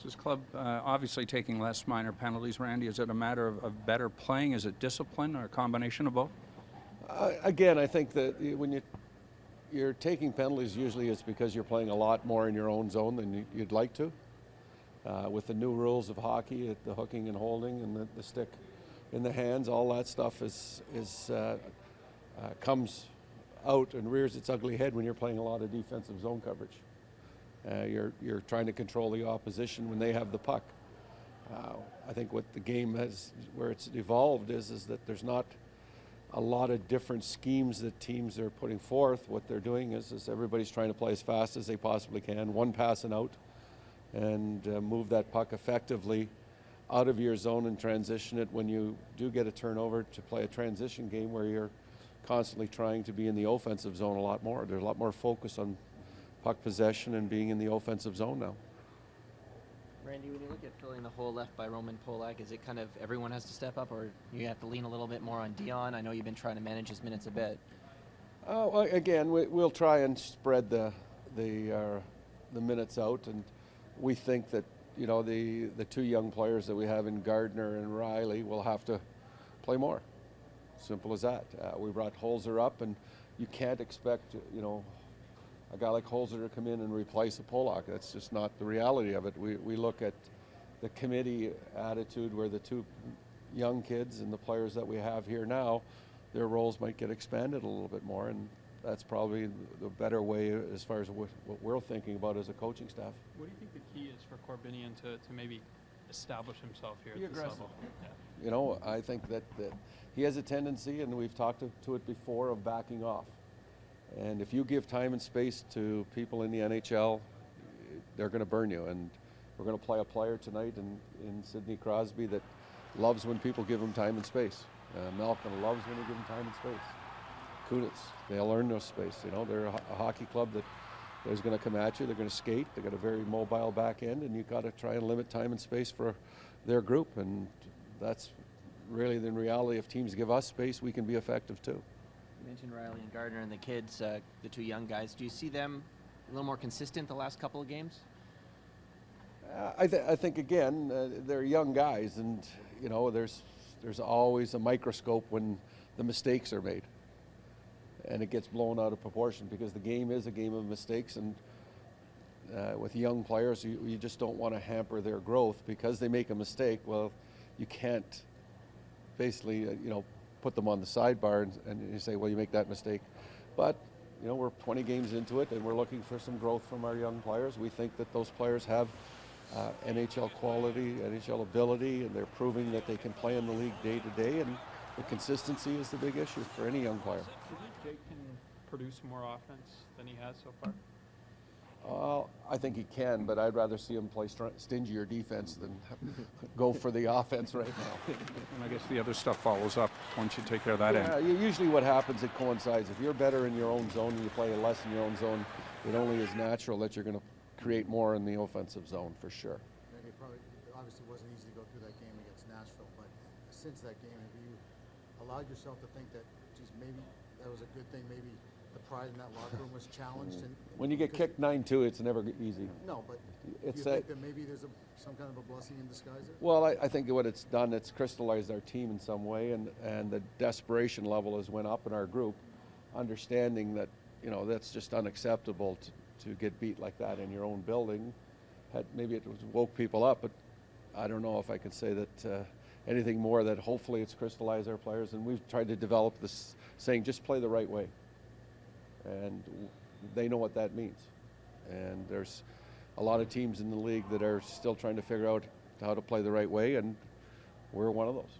Is this club obviously taking less minor penalties, Randy? Is it a matter of better playing? Is it discipline or a combination of both? Again, I think that when you're taking penalties, usually it's because you're playing a lot more in your own zone than you'd like to. With the new rules of hockey, the hooking and holding and the stick in the hands, all that stuff comes out and rears its ugly head when you're playing a lot of defensive zone coverage. You're trying to control the opposition when they have the puck. I think what the game has, where it's evolved, is that there's not a lot of different schemes that teams are putting forth. What they're doing is everybody's trying to play as fast as they possibly can, one pass and out, and move that puck effectively out of your zone and transition it when you do get a turnover to play a transition game where you're constantly trying to be in the offensive zone a lot more. There's a lot more focus on puck possession and being in the offensive zone now. Randy, when you look at filling the hole left by Roman Polak, is it kind of everyone has to step up, or you have to lean a little bit more on Dion? I know you've been trying to manage his minutes a bit. Well, again, we'll try and spread the minutes out, and we think that the two young players that we have in Gardner and Riley will have to play more. Simple as that. We brought Holzer up, and you can't expect a guy like Holzer to come in and replace a Polak. That's just not the reality of it. We look at the committee attitude where the two young kids and the players that we have here now, their roles might get expanded a little bit more, and that's probably the better way as far as what we're thinking about as a coaching staff. What do you think the key is for Corbinian to maybe establish himself here Be at this aggressive. level? I think that he has a tendency, and we've talked to it before, of backing off. And if you give time and space to people in the NHL, they're going to burn you. And we're going to play a player tonight in Sidney Crosby that loves when people give him time and space. Malcolm loves when they give him time and space. Kunitz, they'll earn no space. They're a hockey club that is going to come at you. They're going to skate. They've got a very mobile back end, and you've got to try and limit time and space for their group. And that's really the reality. If teams give us space, we can be effective too. You mentioned Riley and Gardner and the kids, the two young guys. Do you see them a little more consistent the last couple of games? I think again, they're young guys, and there's always a microscope when the mistakes are made, and it gets blown out of proportion because the game is a game of mistakes, and with young players, you just don't want to hamper their growth because they make a mistake. Well, you can't basically put them on the sidebar and you say, well, you make that mistake. But we're 20 games into it, and we're looking for some growth from our young players. We think that those players have NHL quality, NHL ability, and they're proving that they can play in the league day to day, and the consistency is the big issue for any young player. Do you think Jake can produce more offense than he has so far? I think he can, but I'd rather see him play stingier defense than go for the offense right now. And I guess the other stuff follows up once you take care of that end. Usually what happens, it coincides. If you're better in your own zone and you play less in your own zone, it only is natural that you're going to create more in the offensive zone, for sure. And it probably obviously wasn't easy to go through that game against Nashville, but since that game, have you allowed yourself to think that, geez, maybe that was a good thing, maybe the pride in that locker room was challenged? And when you get kicked 9-2, it's never easy. No, but It's do you think that maybe there's some kind of a blessing in disguise there? Well, I think what it's done, it's crystallized our team in some way, and the desperation level has went up in our group, understanding that that's just unacceptable to get beat like that in your own building. Maybe it woke people up, but I don't know if I could say that anything more. That hopefully it's crystallized our players, and we've tried to develop this saying, just play the right way, and they know what that means. And there's a lot of teams in the league that are still trying to figure out how to play the right way, and we're one of those.